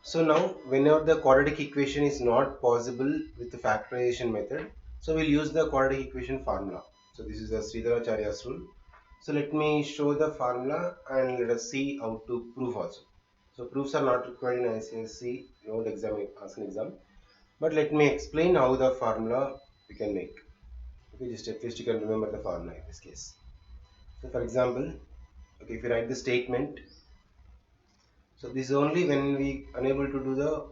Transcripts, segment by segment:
So now whenever the quadratic equation is not possible with the factorization method, so we'll use the quadratic equation formula. So this is the Sridharacharya's rule. So let me show the formula and let us see how to prove also. So proofs are not required in ICSE note exam, as an exam. But let me explain how the formula we can make. Okay, just at least you can remember the formula in this case. So for example, okay, if you write the statement, so this is only when we unable to do the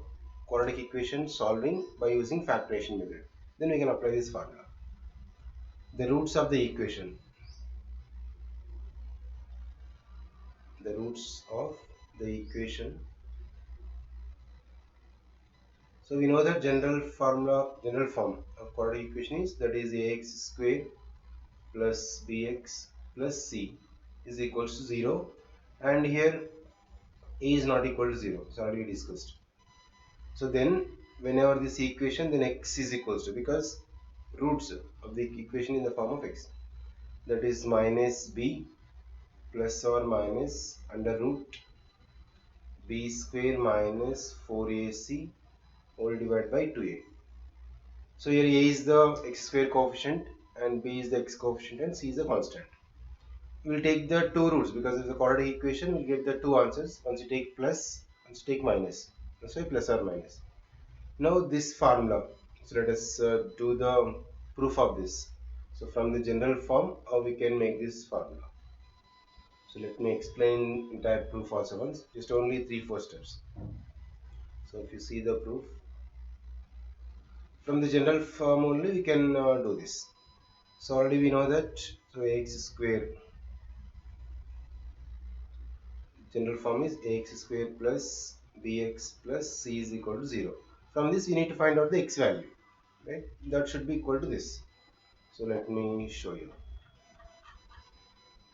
quadratic equation solving by using factorization method. Then we can apply this formula. The roots of the equation. The roots of the equation. So we know that general form of quadratic equation is that is ax square plus bx plus c is equals to 0, and here a is not equal to 0. It's already discussed. So then whenever this equation, then x is equals to, because roots of the equation in the form of x, that is minus b plus or minus under root b square minus 4ac whole divided by 2a. So here a is the x square coefficient and b is the x coefficient and c is the constant. We will take the two roots because of the quadratic equation. We'll get the two answers. Once you take plus, once you take minus. That's why plus or minus. Now this formula. So let us do the proof of this. So from the general form, how we can make this formula. So let me explain entire proof also once. Just only 3-4 steps. So if you see the proof, from the general form only we can do this. So already we know that, so ax square, general form is ax square plus bx plus c is equal to 0. From this we need to find out the x value, right? That should be equal to this. So let me show you.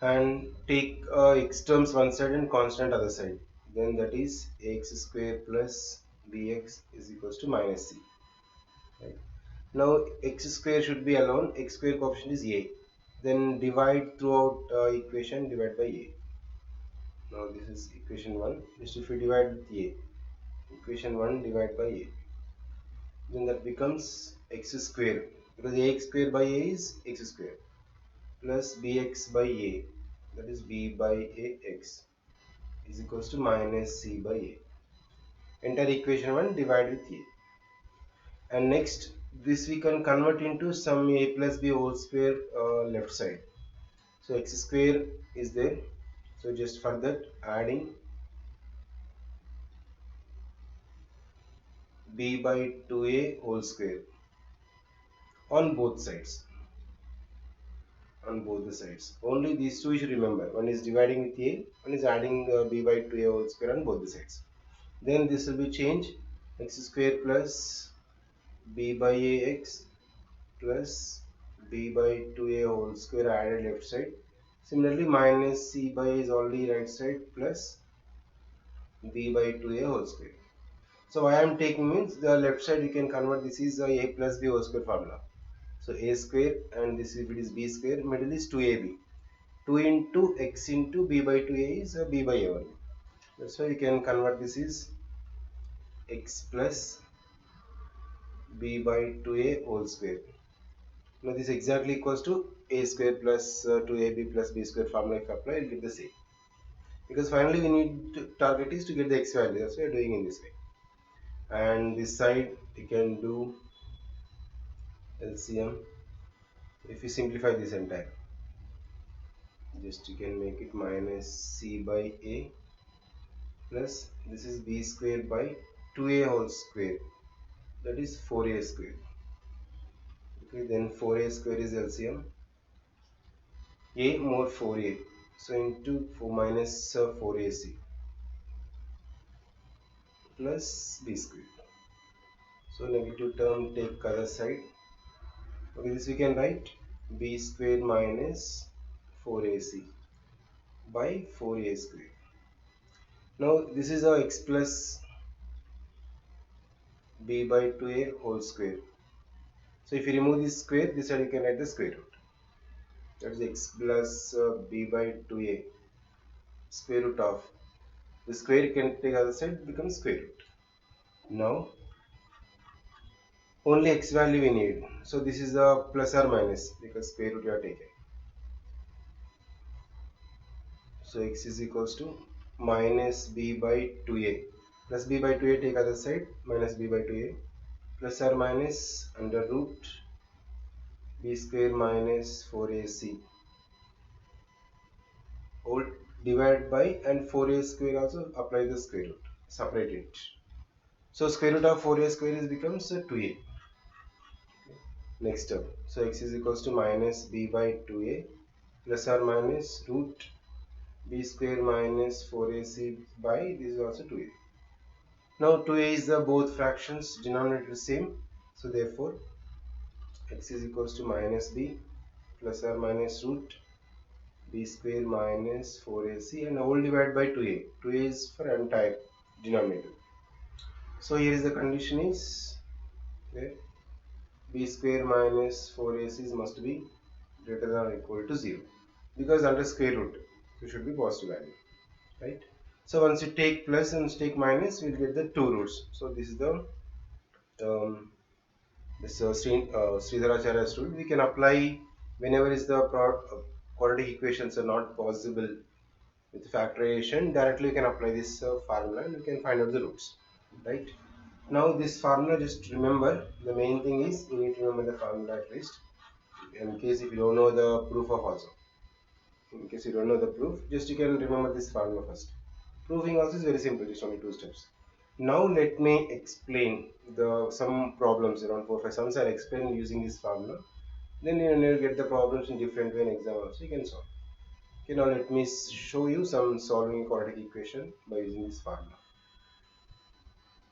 And take x terms one side and constant other side. Then that is ax square plus bx is equals to minus c. Right? Now x square should be alone. X square coefficient is a. Then divide throughout equation, divide by a. Now this is equation 1. Just if you divide with a, equation 1 divided by a, then that becomes x square, because ax square by a is x square, plus bx by a, that is b by ax, is equals to minus c by a. Enter equation 1 divided with a. And next this we can convert into some a plus b whole square left side. So x square is there, so just for that adding b by 2a whole square on both sides, on both the sides. Only these two you should remember. One is dividing with a, one is adding b by 2a whole square on both the sides. Then this will be changed, x square plus b by ax plus b by 2a whole square added left side. Similarly minus c by a is already right side plus b by 2a whole square. So why I am taking means the left side you can convert, this is a plus b whole square formula. So a square and this if it is b square, middle is 2ab. 2 into x into b by 2a is b by a only. That's why you can convert this is x plus b by 2a whole square. Now this exactly equals to a square plus 2ab plus b square formula. If apply, you'll get the same. Because finally we need to target is to get the x value. That's why we're doing in this way. And this side you can do LCM. If you simplify this entire, just you can make it minus c by a plus this is b square by 2a whole square, that is 4a square. Okay, then 4a square is LCM, a more 4a, so into 4 minus 4ac plus b square. So negative term take other side. Okay, this we can write b square minus 4ac by 4a square. Now this is our x plus b by 2a whole square. So if you remove this square, this side you can write the square root. That is x plus b by 2a square root of the square, you can take other side, becomes square root. Now only x value we need. So this is a plus or minus because square root we are taken. So x is equals to minus b by 2a plus b by 2a, take other side, minus b by 2a plus or minus under root b square minus 4ac whole divide by, and 4a square also apply the square root, separate it. So square root of 4a square is becomes 2a. Next step, so x is equals to minus b by 2a plus or minus root b square minus 4ac by, this is also 2a. Now 2a is the both fractions, denominator is same, so therefore x is equals to minus b plus or minus root b square minus 4ac and whole divided by 2a. 2a is for entire denominator. So here is the condition is okay, b square minus 4ac must be greater than or equal to 0 because under square root it should be positive value, right? So once you take plus and take minus, we will get the two roots. So this is the this Sridharacharya's rule. We can apply whenever is the quadratic equations are not possible with factorization. Directly you can apply this formula and you can find out the roots, right? Now this formula, just remember, the main thing is you need to remember the formula at least. In case if you don't know the proof of also, in case you don't know the proof, just you can remember this formula first. Proving also is very simple, just only two steps. Now let me explain the some problems around 4 5 sums. I'll explain using this formula. Then you will get the problems in different way in exam also you can solve. Okay, now let me show you some solving quadratic equation by using this formula.